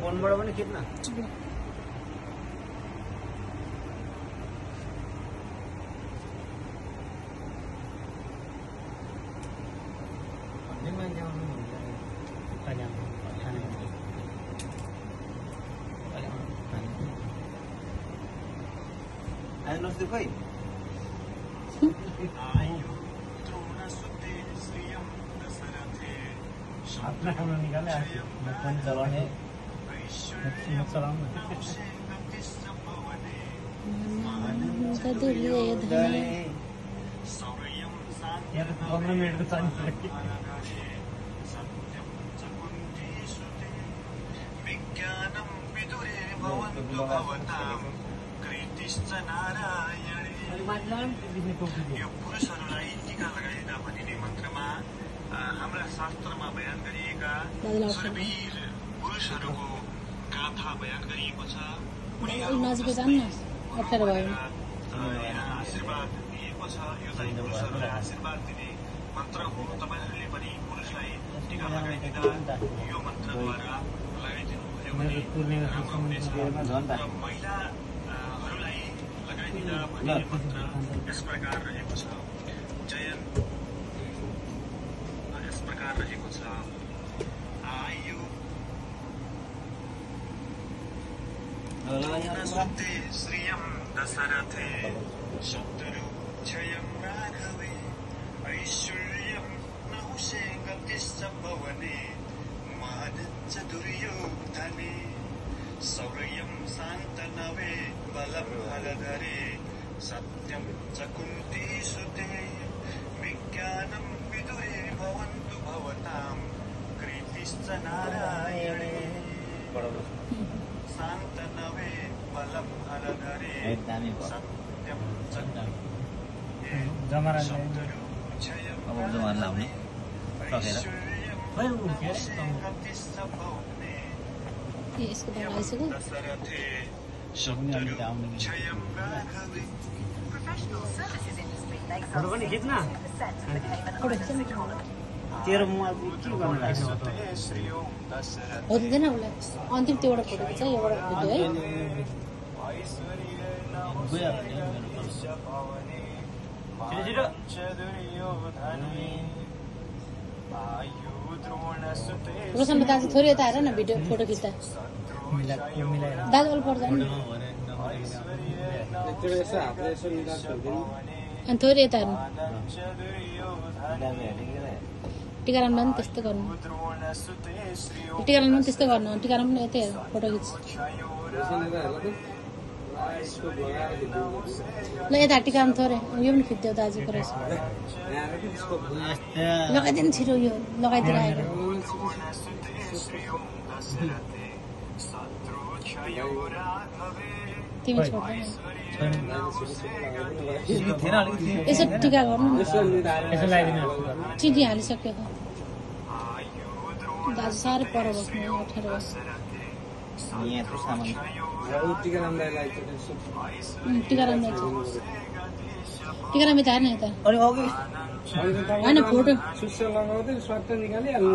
फोनबाट पनि खिच्न आइनुहोस् त खोइ अपना कैमरा निकाले फोन चलाने यार 15 मिनट तो चाहिए यो पुरुषहरूलाई टीका लगाइदिँदा भनिने मन्त्रमा हाम्रा शास्त्रमा बयान गरिएका शूरवीर पुरुषहरूको गाथा बयान गरिएको छ। आशीर्वाद दिएको छ। यो चाहिँ पुरुषहरूलाई आशीर्वाद दिने मन्त्र हो। तपाईहरूले पनि पुरुषलाई टीका लगाइदिँदा यो मन्त्रद्वारा लगाइदिनु भयो भने राम्रो हुनेछ। महिलाहरूलाई लगाइदिँदा भनिने मन्त्र यस प्रकार रहेको छ। चयन यस प्रकार रहेको छ। आयु सुते श्रियं दशरथे शत्रु क्षयं राघवे ऐश्वर्यं नहुषे गतिश्च भवने मानश्च दुर्योधने शौर्यं शान्तनवे बलं हरधरे सत्यं च कुन्तीसुते विज्ञानं विदुरे भवन्तु भवतां कृतिश्च नारायणे शान्तनवे बलं हरधरे सत्यं च इसको बनाई सको फोटो पनि खिच्न तेरो मोबाइल के गर्नु लाग्छ हुँदैन उसलाई अन्तिम त्यो एउटा फोटो छ एउटा भिडियो है रोशन दाजु थोरै यता हेर न भिडियो फोटो खिच्दा दाजु अलिक पर्छ नि अनि थोरै यता हेर्नु टिकारामलाई पनि त्यस्तै गर्नु टिकारामलाई पनि त्यस्तै गर्नु टिकाराम पनि यतै हेर फोटो खिच ल यता टिकाराम थोरै यो पनि खिच्दियो दाजुको रहेछ लगाइदिनु छिटो यो लगाइदिएर आएर तिमी यसो टिका गर्नु चिठी हालिसक्यो दाजु साह्रै पर बस्नु 18 वर्ष टिकाराम यता हेर्न यता होइन फोटो लगाउँदै स्वाट निकालिहाल्नु